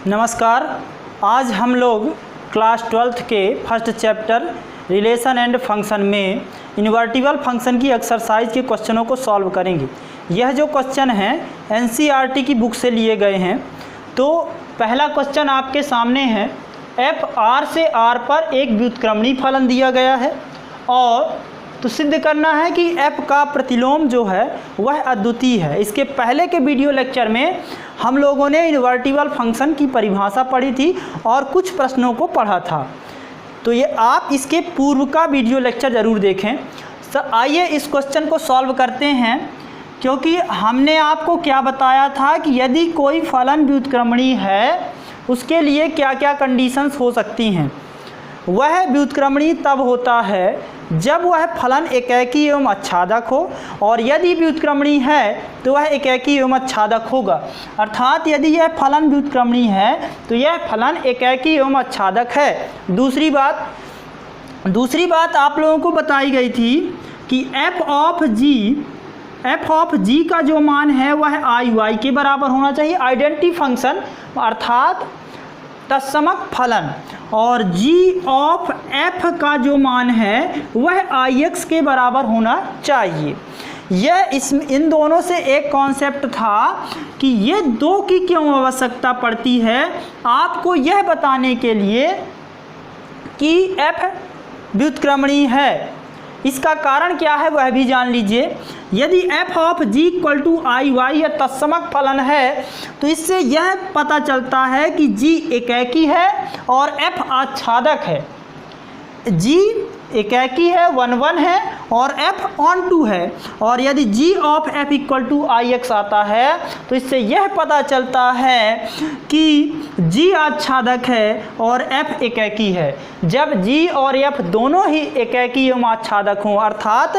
नमस्कार। आज हम लोग क्लास 12th के first chapter relation and function में इन्वर्टिबल फंक्शन की एक्सरसाइज के क्वेश्चनों को सॉल्व करेंगे। यह जो क्वेश्चन हैं एनसीईआरटी की बुक से लिए गए हैं। तो पहला क्वेश्चन आपके सामने है, एफ आर से आर पर एक व्युत्क्रमणीय फलन दिया गया है और तो सिद्ध करना है कि f का प्रतिलोम जो है वह अद्वितीय है। इसके पहले के वीडियो लेक्चर में हम लोगों ने इन्वर्टिबल फंक्शन की परिभाषा पढ़ी थी और कुछ प्रश्नों को पढ़ा था। तो ये आप इसके पूर्व का वीडियो लेक्चर ज़रूर देखें। आइए इस क्वेश्चन को सॉल्व करते हैं, क्योंकि हमने आपको क्या बताया था कि यदि कोई फलन व्युत्क्रमणीय है उसके लिए क्या क्या कंडीशंस हो सकती हैं। वह व्युत्क्रमणीय तब होता है जब वह फलन एकेकी एवं आच्छादक हो, और यदि व्युत्क्रमणीय है तो वह एकेकी एवं आच्छादक होगा। अर्थात यदि यह फलन व्युत्क्रमणीय है तो यह फलन एकेकी एवं आच्छादक है। दूसरी बात आप लोगों को बताई गई थी कि एफ ऑफ जी का जो मान है वह आई वाई के बराबर होना चाहिए, आइडेंटिटी फंक्शन अर्थात तत्समक फलन, और जी ऑफ एफ का जो मान है वह आई एक्स के बराबर होना चाहिए। यह इन दोनों से एक कॉन्सेप्ट था कि ये दो की क्यों आवश्यकता पड़ती है, आपको यह बताने के लिए कि एफ व्युत्क्रमणीय है। इसका कारण क्या है वह भी जान लीजिए। यदि F of G equal to I Y या तत्समक फलन है तो इससे यह पता चलता है कि जी एकेकी है और एफ आच्छादक है। जी एकेकी है 1 1 है और एफ ऑन 2 है, और यदि G of F equal to I X आता है तो इससे यह पता चलता है कि जी आच्छादक है और एफ एकेकी है। जब जी और एफ दोनों ही एकेकी एवं आच्छादक हों, अर्थात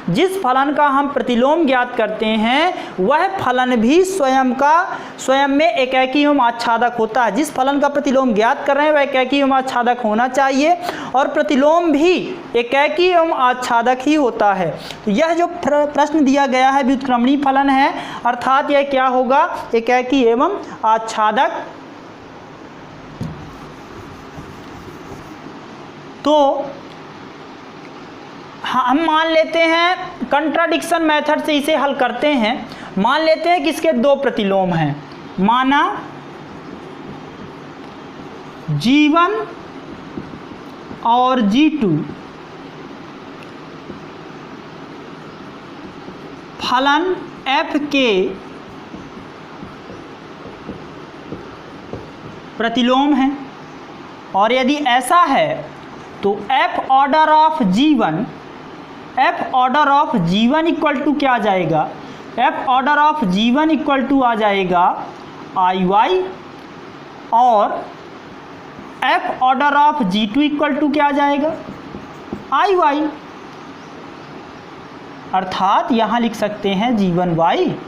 जिस फलन का हम प्रतिलोम ज्ञात करते हैं वह फलन भी स्वयं में एकेकी एवं आच्छादक होता है। जिस फलन का प्रतिलोम ज्ञात कर रहे हैं वह एकेकी एवं आच्छादक होना चाहिए और प्रतिलोम भी एकेकी एवं आच्छादक ही होता है। तो यह जो प्रश्न दिया गया है व्युत्क्रमणीय फलन है, अर्थात यह क्या होगा, एकेकी एवं आच्छादक। तो हम मान लेते हैं कंट्राडिक्शन मेथड से इसे हल करते हैं। मान लेते हैं कि इसके दो प्रतिलोम हैं, माना G1 और G2 फलन f के प्रतिलोम हैं, और यदि ऐसा है तो f order of G1 equal to क्या आ जाएगा, f order of G1 equal to आ जाएगा आई वाई, और f order of G2 equal to क्या आ जाएगा, आई वाई। अर्थात यहाँ लिख सकते हैं G1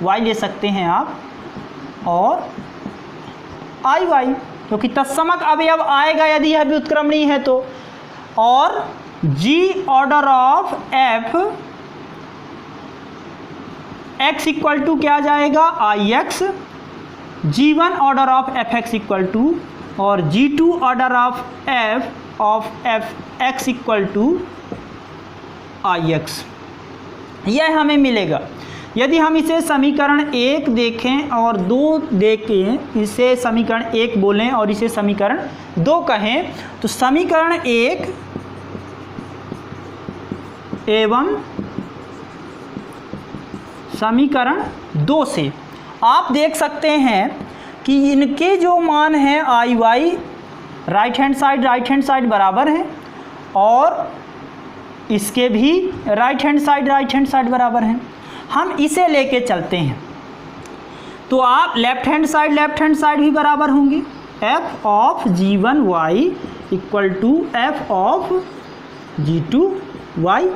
y ले सकते हैं आप, और आई वाई, क्योंकि तत्समक अवयव आएगा यदि यह व्युत्क्रमणीय है तो। और G order of f x equal to क्या आ जाएगा, I X. G1 order of F X equal to, और G2 order of F X equal to I X. यह हमें मिलेगा। यदि हम इसे समीकरण 1 देखें और 2 देखें, इसे समीकरण 1 बोलें और इसे समीकरण 2 कहें, तो समीकरण 1 एवं समीकरण 2 से आप देख सकते हैं कि इनके जो मान हैं आई वाई राइट हैंड साइड बराबर हैं, और इसके भी राइट हैंड साइड बराबर हैं। हम इसे लेके चलते हैं तो आप लेफ्ट हैंड साइड भी बराबर होंगी। f of G1 y equal to f ऑफ G2 y।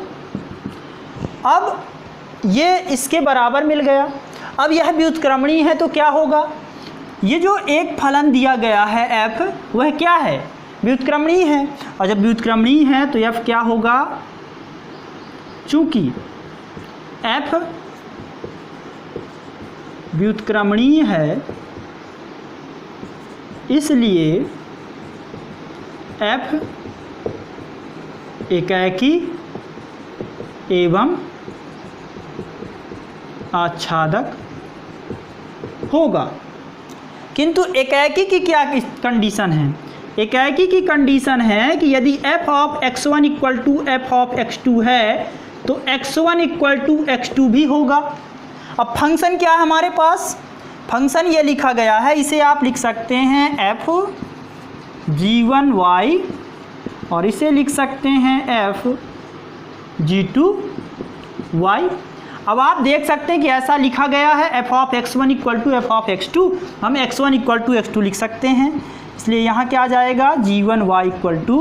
अब ये इसके बराबर मिल गया। अब यह व्युत्क्रमणीय है तो क्या होगा, ये जो एक फलन दिया गया है f वह क्या है, व्युत्क्रमणीय है, और जब व्युत्क्रमणीय है तो f क्या होगा, चूंकि f व्युत्क्रमणीय है, इसलिए f एकाकी एवं आच्छादक होगा। किंतु एकाकी की क्या कंडीशन है? एकाकी की कंडीशन है कि यदि f of x1 equal to f of x2 है तो x1 इक्वल टू x2 भी होगा। अब फंक्शन क्या है हमारे पास? फंक्शन ये लिखा गया है, इसे आप लिख सकते हैं f g1y और इसे लिख सकते हैं f g2y। अब आप देख सकते हैं कि ऐसा लिखा गया है f of x1 equal to f of x2, हम x1 इक्वल टू x2 लिख सकते हैं, इसलिए यहाँ क्या आ जाएगा g1y इक्वल टू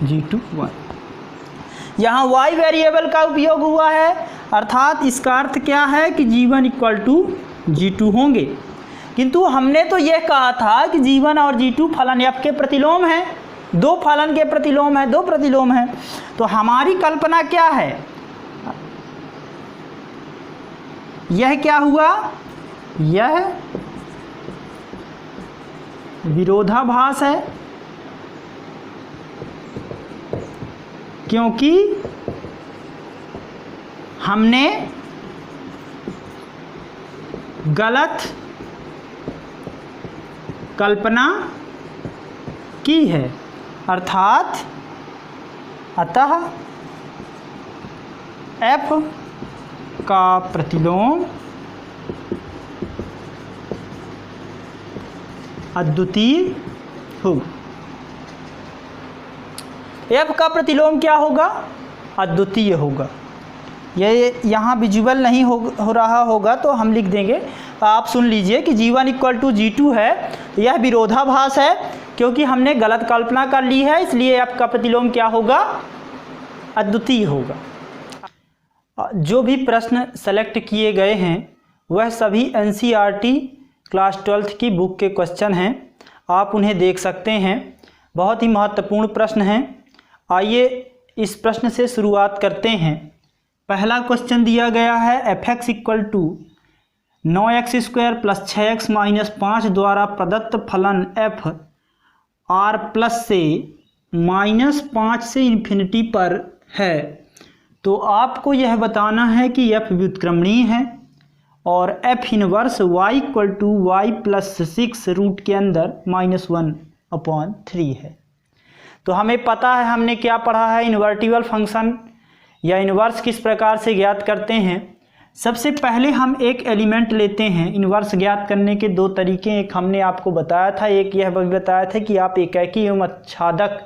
g2y। यहाँ y वेरिएबल का उपयोग हुआ है, अर्थात इसका अर्थ क्या है कि g1 इक्वल टू g2 होंगे। किंतु हमने तो यह कहा था कि g1 और g2 फलन f के प्रतिलोम हैं, दो फलन के प्रतिलोम है, दो प्रतिलोम है। तो हमारी कल्पना क्या है? यह क्या हुआ? यह विरोधाभास है, क्योंकि हमने गलत कल्पना की है, अर्थात अतः f का प्रतिलोम अद्वितीय होगा। f का प्रतिलोम क्या होगा? अद्वितीय होगा। ये यहाँ विजुअल नहीं हो रहा होगा तो हम लिख देंगे, आप सुन लीजिए कि g1 इक्वल टू g2 है, तो यह विरोधाभास है क्योंकि हमने गलत कल्पना कर ली है, इसलिए f का प्रतिलोम क्या होगा? अद्वितीय होगा। जो भी प्रश्न सेलेक्ट किए गए हैं वह सभी NCERT क्लास 12th की बुक के क्वेश्चन हैं, आप उन्हें देख सकते हैं, बहुत ही महत्वपूर्ण प्रश्न हैं। आइए इस प्रश्न से शुरुआत करते हैं। पहला क्वेश्चन दिया गया है f(x) equal to 9x² plus 6x minus 5 द्वारा प्रदत्त फलन f r प्लस से -5 से इन्फिनिटी पर है। तो आपको यह बताना है कि f व्युत्क्रमणीय है और f inverse y equal to y plus 6 root के अंदर -1/3 है। तो हमें पता है, हमने क्या पढ़ा है, इन्वर्टिबल फंक्शन या इन्वर्स किस प्रकार से ज्ञात करते हैं। सबसे पहले हम एक एलिमेंट लेते हैं। इन्वर्स ज्ञात करने के दो तरीके, एक हमने आपको बताया था, एक यह बताया था कि आप एकाकी एवं आच्छादक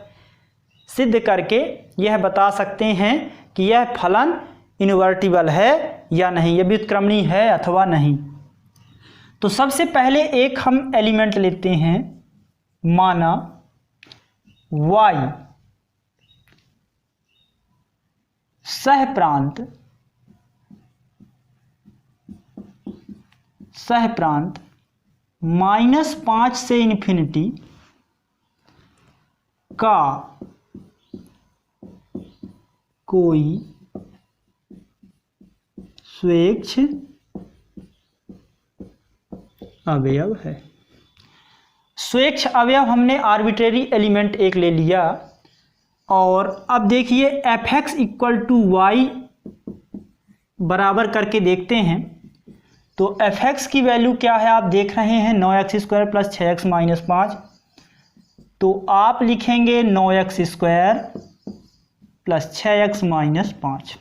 सिद्ध करके यह बता सकते हैं कि यह फलन इन्वर्टिबल है या नहीं, यह व्युत्क्रमणीय है अथवा नहीं। तो सबसे पहले एक हम एलिमेंट लेते हैं, माना y सहप्रांत -5 से इन्फिनिटी का कोई स्वेच्छ अवयव है। स्वेच्छ अवयव हमने आर्बिट्रेरी एलिमेंट एक ले लिया और अब देखिए f(x) इक्वल टू y बराबर करके देखते हैं। तो f(x) की वैल्यू क्या है आप देख रहे हैं, 9x² प्लस 6x माइनस 5। तो आप लिखेंगे 9x² प्लस 6x माइनस 5।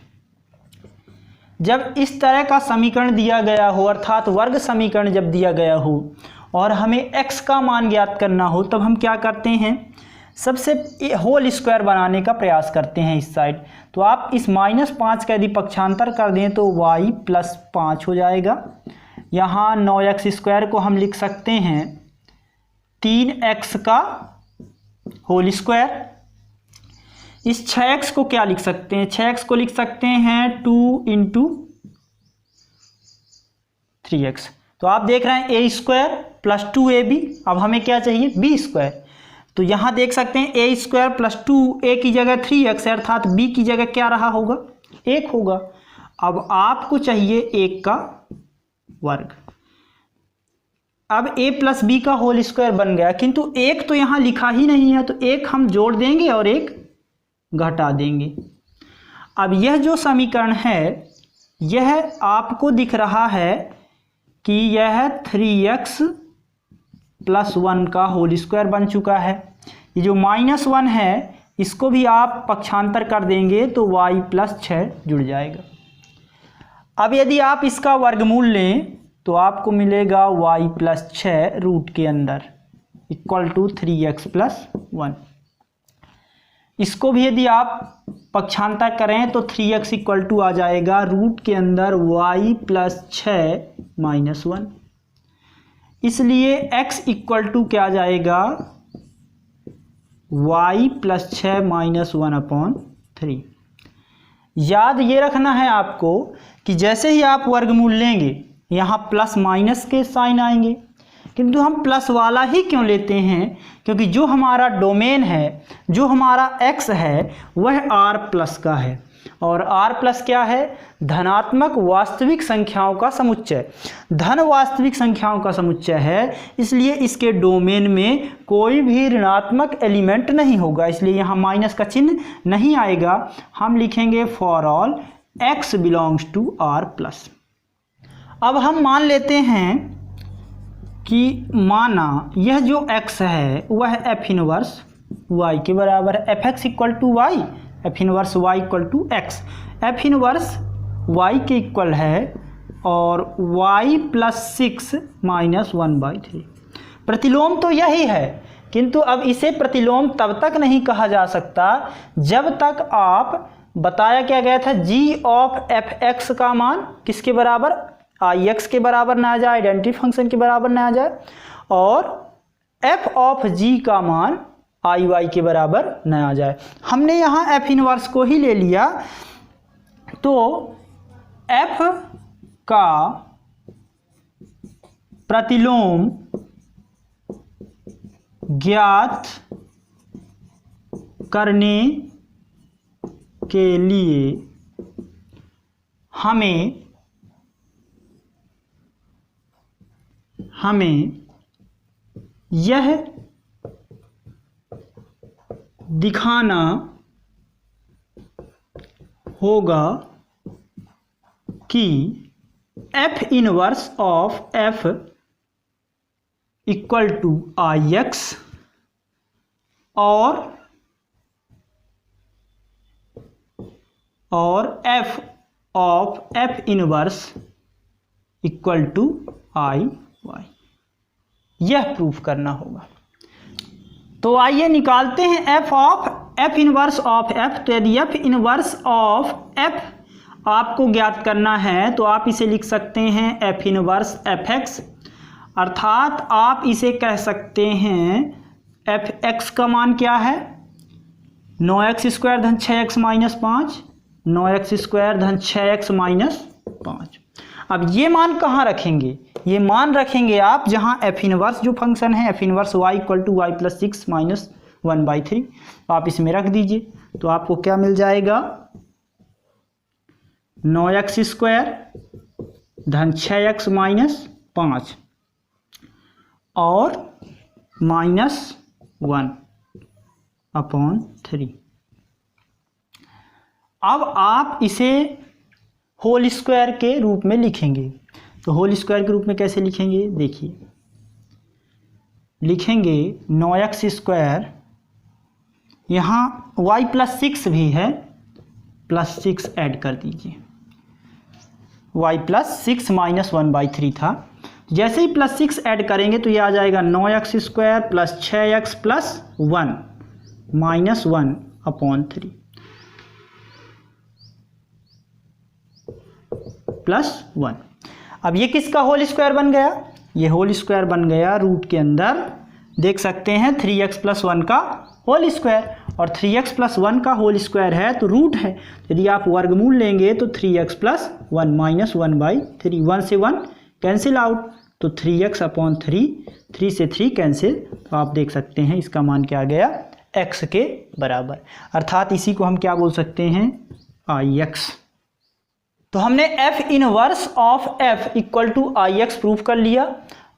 जब इस तरह का समीकरण दिया गया हो, अर्थात वर्ग समीकरण जब दिया गया हो और हमें x का मान ज्ञात करना हो, तब हम क्या करते हैं, सबसे होल स्क्वायर बनाने का प्रयास करते हैं इस साइड। तो आप इस -5 का यदि पक्षांतर कर दें तो y प्लस 5 हो जाएगा। यहाँ 9x² को हम लिख सकते हैं 3x का होल स्क्वायर। इस 6x को क्या लिख सकते हैं, 6x को लिख सकते हैं 2 इंटू 3x। तो आप देख रहे हैं a² प्लस 2ab। अब हमें क्या चाहिए, b²। तो यहाँ देख सकते हैं a² प्लस 2a की जगह 3x है, अर्थात b की जगह क्या रहा होगा, 1 होगा। अब आपको चाहिए 1 का वर्ग। अब a प्लस बी का होल स्क्वायर बन गया, किंतु एक तो यहाँ लिखा ही नहीं है, तो एक हम जोड़ देंगे और एक घटा देंगे। अब यह जो समीकरण है यह आपको दिख रहा है कि यह 3x प्लस 1 का होल स्क्वायर बन चुका है। ये जो -1 है इसको भी आप पक्षांतर कर देंगे तो y प्लस 6 जुड़ जाएगा। अब यदि आप इसका वर्गमूल लें तो आपको मिलेगा y प्लस 6 रूट के अंदर इक्वल टू 3x प्लस 1। इसको भी यदि आप पक्षांतर करें तो 3x इक्वल टू आ जाएगा रूट के अंदर y प्लस 6 माइनस 1। इसलिए x इक्वल टू क्या आ जाएगा y प्लस 6 माइनस 1/3। याद ये रखना है आपको कि जैसे ही आप वर्गमूल लेंगे यहाँ प्लस माइनस के साइन आएंगे, किंतु हम प्लस वाला ही क्यों लेते हैं, क्योंकि जो हमारा डोमेन है, जो हमारा x है वह r प्लस का है, और r प्लस क्या है, धनात्मक वास्तविक संख्याओं का समुच्चय, धन वास्तविक संख्याओं का समुच्चय है। इसलिए इसके डोमेन में कोई भी ऋणात्मक एलिमेंट नहीं होगा, इसलिए यहाँ माइनस का चिन्ह नहीं आएगा। हम लिखेंगे for all x belongs to r plus. अब हम मान लेते हैं कि माना यह जो x है वह f इनवर्स y के बराबर है, fx equal to Y, f inverse y equal to x, f inverse y के इक्वल है और y प्लस 6 माइनस 1/3। प्रतिलोम तो यही है, किंतु अब इसे प्रतिलोम तब तक नहीं कहा जा सकता जब तक आप, बताया क्या गया था, g ऑफ fx का मान किसके बराबर, ix के बराबर ना आ जाए, आइडेंटिटी फंक्शन के बराबर ना आ जाए, और f ऑफ g का मान iy के बराबर न आ जाए। हमने यहाँ f इनवर्स को ही ले लिया, तो f का प्रतिलोम ज्ञात करने के लिए हमें यह दिखाना होगा कि f inverse of f equal to ix और f of f inverse equal to iy, यह प्रूफ करना होगा। तो आइए निकालते हैं f इनवर्स ऑफ f। तो यदि f इनवर्स ऑफ f आपको ज्ञात करना है तो आप इसे लिख सकते हैं f इनवर्स fx, अर्थात आप इसे कह सकते हैं fx का मान क्या है, 9x² धन 6x माइनस 5, 9x² धन 6x माइनस 5। अब ये मान कहाँ रखेंगे, ये मान रखेंगे आप जहाँ f इनवर्स जो फंक्शन है f inverse y equal to Y plus 6 minus 1/3, आप इसमें रख दीजिए। तो आपको क्या मिल जाएगा, 9x² धन 6x माइनस 5 और माइनस 1/3। अब आप इसे होल स्क्वायर के रूप में लिखेंगे। तो होल स्क्वायर के रूप में कैसे लिखेंगे, देखिए लिखेंगे 9x², यहाँ y प्लस 6 भी है, प्लस 6 ऐड कर दीजिए, y प्लस 6 माइनस 1/3 था। जैसे ही प्लस 6 ऐड करेंगे तो ये आ जाएगा 9x² plus 6x plus 1 minus 1/3 plus 1। अब ये किसका होल स्क्वायर बन गया, ये होल स्क्वायर बन गया रूट के अंदर, देख सकते हैं 3x प्लस 1 का होल स्क्वायर, और 3x प्लस 1 का होल स्क्वायर है तो रूट है, यदि आप वर्गमूल लेंगे तो 3x प्लस 1 माइनस 1/3, 1 से 1 कैंसिल आउट, तो 3x/3, 3 से 3 कैंसिल, तो आप देख सकते हैं इसका मान क्या आ गया, x के बराबर, अर्थात इसी को हम क्या बोल सकते हैं, ix। तो हमने f inverse of f equal to ix proof कर लिया।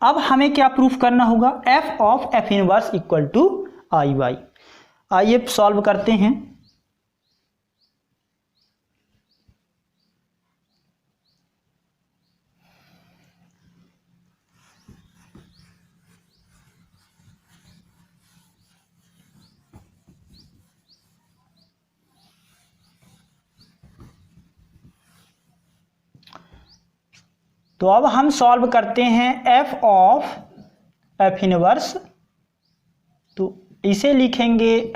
अब हमें क्या प्रूफ करना होगा, f of f inverse equal to I Y. आइए सॉल्व करते हैं। तो अब हम सॉल्व करते हैं f ऑफ f इनवर्स, तो इसे लिखेंगे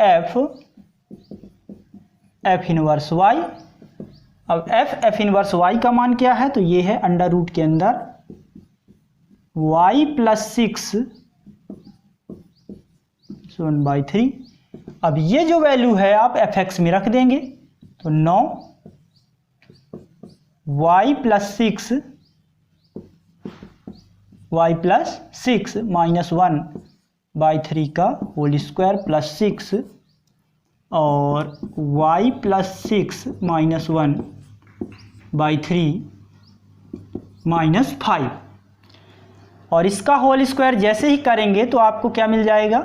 f इनवर्स y। अब f इनवर्स y का मान क्या है, तो ये है अंडर रूट के अंदर y प्लस 6 1/3। अब ये जो वैल्यू है आप fx में रख देंगे, तो 9 y प्लस 6 माइनस 1/3 का होल स्क्वायर प्लस 6 और y प्लस 6 माइनस 1/3 माइनस 5, और इसका होल स्क्वायर जैसे ही करेंगे तो आपको क्या मिल जाएगा,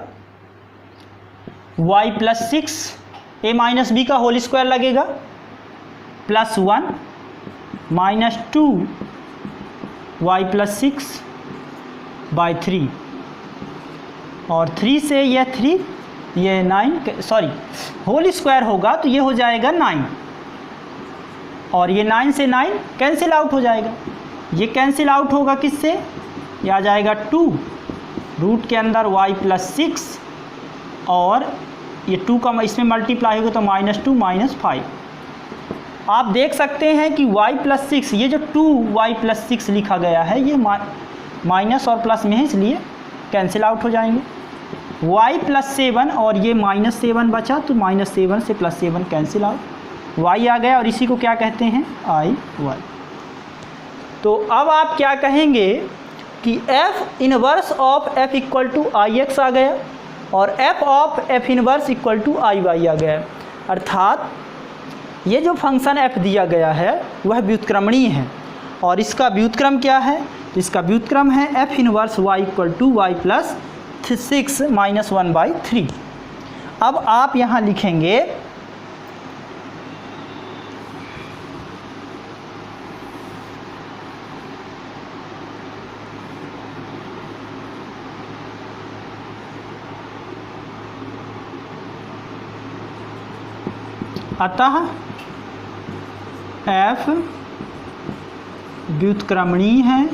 y plus 6 a minus b का होल स्क्वायर लगेगा प्लस 1 माइनस 2 y प्लस 6/3 और 3 से ये 3 ये 9 सॉरी होल स्क्वायर होगा तो ये हो जाएगा 9, और ये 9 से 9 कैंसिल आउट हो जाएगा। ये कैंसिल आउट होगा किससे, ये आ जाएगा 2 रूट के अंदर y प्लस 6 और ये 2 का इसमें मल्टीप्लाई होगा तो -2 -5। आप देख सकते हैं कि y प्लस 6, ये जो 2y प्लस 6 लिखा गया है ये माइनस और प्लस में है इसलिए कैंसिल आउट हो जाएंगे। y प्लस 7 और ये -7 बचा तो -7 से +7 कैंसिल आउट, y आ गया और इसी को क्या कहते हैं आई वाई। तो अब आप क्या कहेंगे कि f inverse of f equal to I X आ गया और f of f inverse equal to I Y आ गया, अर्थात ये जो फंक्शन f दिया गया है वह व्युत्क्रमणीय है और इसका व्युत्क्रम क्या है, तो इसका व्युत्क्रम है f inverse y equal to y plus 6 minus 1/3। अब आप यहाँ लिखेंगे अतः f व्युत्क्रमणीय है,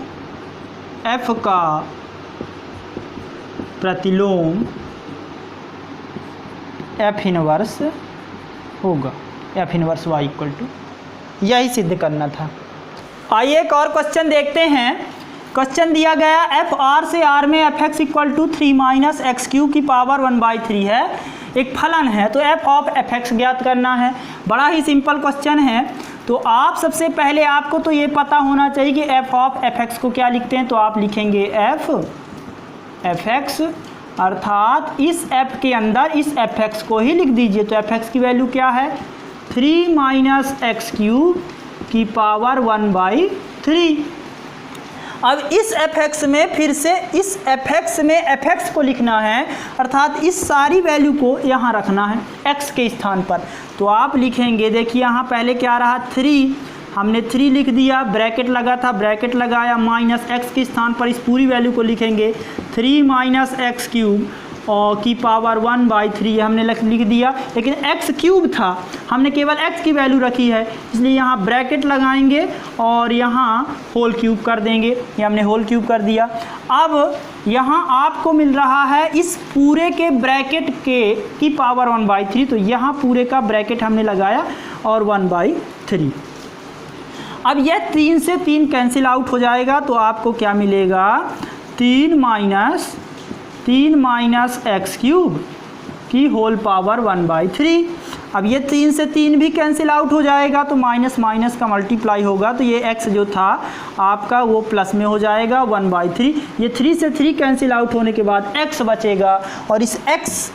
f का प्रतिलोम f इनवर्स होगा, f inverse y equal to, यही सिद्ध करना था। आइए एक और क्वेश्चन देखते हैं। क्वेश्चन दिया गया f r से r में fx equal to 3 minus X cube की पावर 1/3 है, एक फलन है, तो f ऑफ fx ज्ञात करना है। बड़ा ही सिंपल क्वेश्चन है। तो आप सबसे पहले आपको तो ये पता होना चाहिए कि f ऑफ fx को क्या लिखते हैं, तो आप लिखेंगे fx, अर्थात इस f के अंदर इस fx को ही लिख दीजिए। तो fx की वैल्यू क्या है, 3 माइनस एक्स क्यूब की पावर 1/3। अब इस fx में फिर से इस fx में fx को लिखना है, अर्थात इस सारी वैल्यू को यहाँ रखना है x के स्थान पर। तो आप लिखेंगे, देखिए यहाँ पहले क्या रहा 3, हमने 3 लिख दिया, ब्रैकेट लगा था, ब्रैकेट लगाया, माइनस x के स्थान पर इस पूरी वैल्यू को लिखेंगे 3 माइनस एक्स क्यूब और की पावर 1/3 हमने लिख दिया, लेकिन x क्यूब था, हमने केवल x की वैल्यू रखी है इसलिए यहाँ ब्रैकेट लगाएंगे और यहाँ होल क्यूब कर देंगे, ये हमने होल क्यूब कर दिया। अब यहाँ आपको मिल रहा है इस पूरे के ब्रैकेट के की पावर 1/3, तो यहाँ पूरे का ब्रैकेट हमने लगाया और 1/3। अब यह 3 से 3 कैंसिल आउट हो जाएगा, तो आपको क्या मिलेगा, 3 माइनस एक्स क्यूब की होल पावर 1/3। अब ये 3 से 3 भी कैंसिल आउट हो जाएगा, तो माइनस माइनस का मल्टीप्लाई होगा, तो ये x जो था आपका वो प्लस में हो जाएगा 1/3। ये 3 से 3 कैंसिल आउट होने के बाद x बचेगा और इस x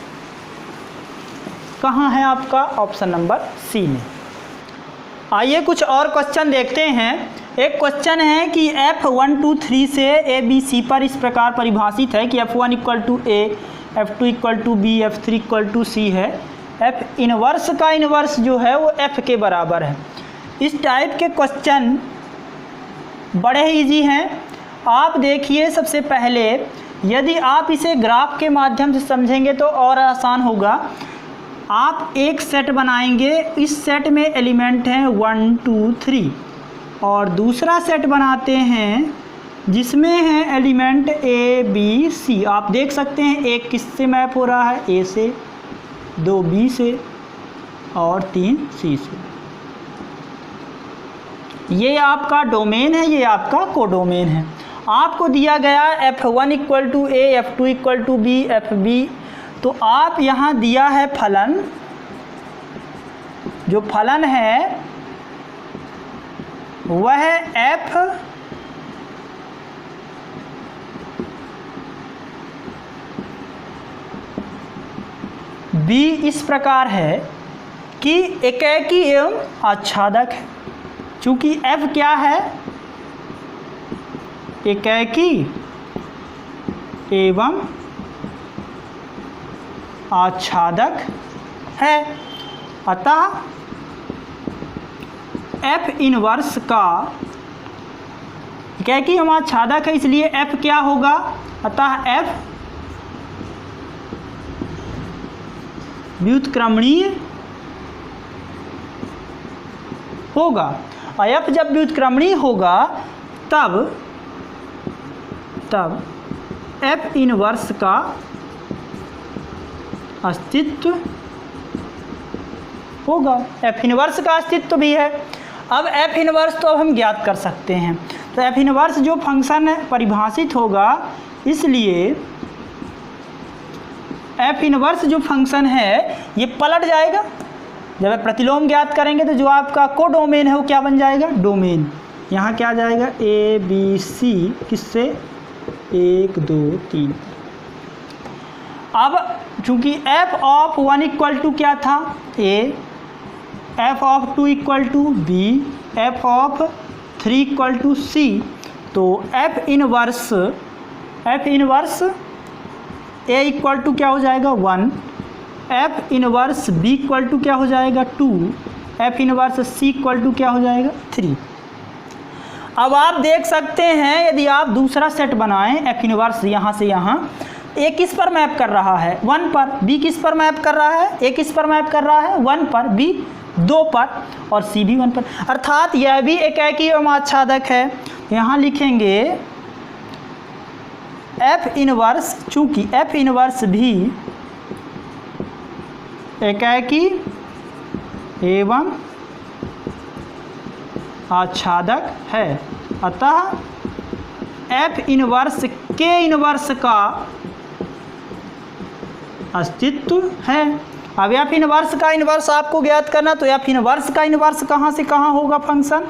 कहाँ है आपका, ऑप्शन नंबर सी में। आइए कुछ और क्वेश्चन देखते हैं। एक क्वेश्चन है कि F1 2 3 से ABC पर इस प्रकार परिभाषित है कि F1 equal to A, F2 equal to B, F3 equal to C है। F इनवर्स का इनवर्स जो है वो F के बराबर है। इस टाइप के क्वेश्चन बड़े इजी हैं। आप देखिए, सबसे पहले यदि आप इसे ग्राफ के माध्यम से समझेंगे तो और आसान होगा। आप एक सेट बनाएंगे, इस सेट में एलिमेंट हैं 1 2 3 और दूसरा सेट बनाते हैं जिसमें है एलिमेंट A B C। आप देख सकते हैं एक किससे मैप हो रहा है, A से, 2 B से और 3 C से। ये आपका डोमेन है, ये आपका कोडोमेन है। आपको दिया गया F1 equal to A, F2 equal to B, FB। तो आप यहाँ दिया है फलन, जो फलन है वह F B इस प्रकार है कि एकाकी एवं आच्छादक है। चूंकि F क्या है, एकाकी एवं आच्छादक है, अतः F इनवर्स का एकाकी एवं आच्छादक है, इसलिए F क्या होगा, अतः F व्युत्क्रमणीय होगा। और F जब व्युत्क्रमणीय होगा तब F इनवर्स का अस्तित्व होगा। F इनवर्स का अस्तित्व भी है। अब F इनवर्स तो अब हम ज्ञात कर सकते हैं। तो F इनवर्स जो फंक्शन परिभाषित होगा, इसलिए F इनवर्स जो फंक्शन है ये पलट जाएगा। जब आप प्रतिलोम ज्ञात करेंगे तो जो आपका कोडोमेन है वो क्या बन जाएगा, डोमेन। यहाँ क्या आ जाएगा, A B C किससे, 1 2 3। अब चूंकि F ऑफ 1 इक्वल टू क्या था, A, F of 2 equal to B, F of 3 equal to C, तो F inverse A equal to क्या हो जाएगा, 1, F inverse B equal to क्या हो जाएगा, 2, F inverse C equal to क्या हो जाएगा, 3। अब आप देख सकते हैं यदि आप दूसरा सेट बनाएं, F इनवर्स यहाँ से यहाँ, A किस पर मैप कर रहा है, 1 पर, B किस पर मैप कर रहा है, A किस पर मैप कर रहा है, 1 पर, B 2 पर और C भी 1 पर, अर्थात यह भी एकाकी एवं आच्छादक है। यहाँ लिखेंगे F इनवर्स, चूंकि F इनवर्स भी एकाकी एवं आच्छादक है, अतः F इनवर्स के इनवर्स का अस्तित्व है। अब F इनवर्स का इनवर्स आपको ज्ञात करना, तो F इनवर्स का इनवर्स कहाँ से कहाँ होगा फंक्शन,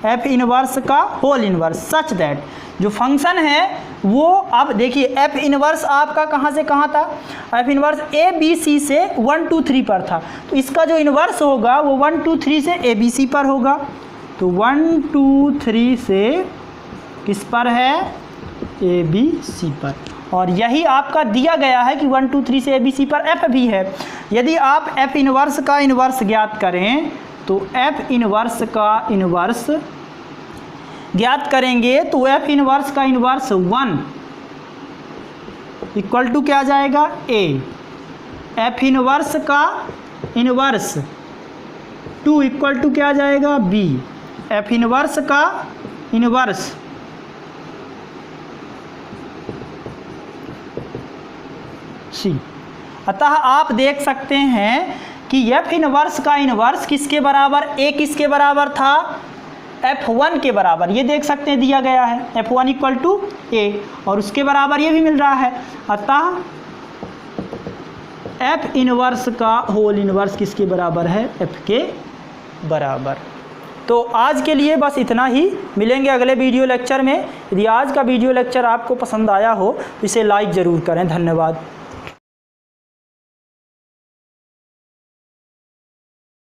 F इनवर्स का होल इनवर्स, सच दैट जो फंक्शन है वो, अब देखिए F इनवर्स आपका कहाँ से कहाँ था, F inverse A B C से 1 2 3 पर था, तो इसका जो इनवर्स होगा वो 1 2 3 से A B C पर होगा। तो 1 2 3 से किस पर है, A B C पर, और यही आपका दिया गया है कि 1 2 3 से A B C पर F भी है। यदि आप F इनवर्स का इनवर्स ज्ञात करें तो F इनवर्स का इनवर्स ज्ञात करेंगे तो F इनवर्स का इनवर्स 1 इक्वल टू क्या आ जाएगा, A। F इनवर्स का इनवर्स 2 इक्वल टू क्या आ जाएगा, B। F इनवर्स का इनवर्स C। अतः आप देख सकते हैं कि F इनवर्स का इनवर्स किसके बराबर, A किसके बराबर था, F1 के बराबर। ये देख सकते हैं दिया गया है F1 इक्वल टू A, और उसके बराबर ये भी मिल रहा है, अतः F इनवर्स का होल इनवर्स किसके बराबर है, F के बराबर। तो आज के लिए बस इतना ही, मिलेंगे अगले वीडियो लेक्चर में। यदि आज का वीडियो लेक्चर आपको पसंद आया हो तो इसे लाइक ज़रूर करें। धन्यवाद।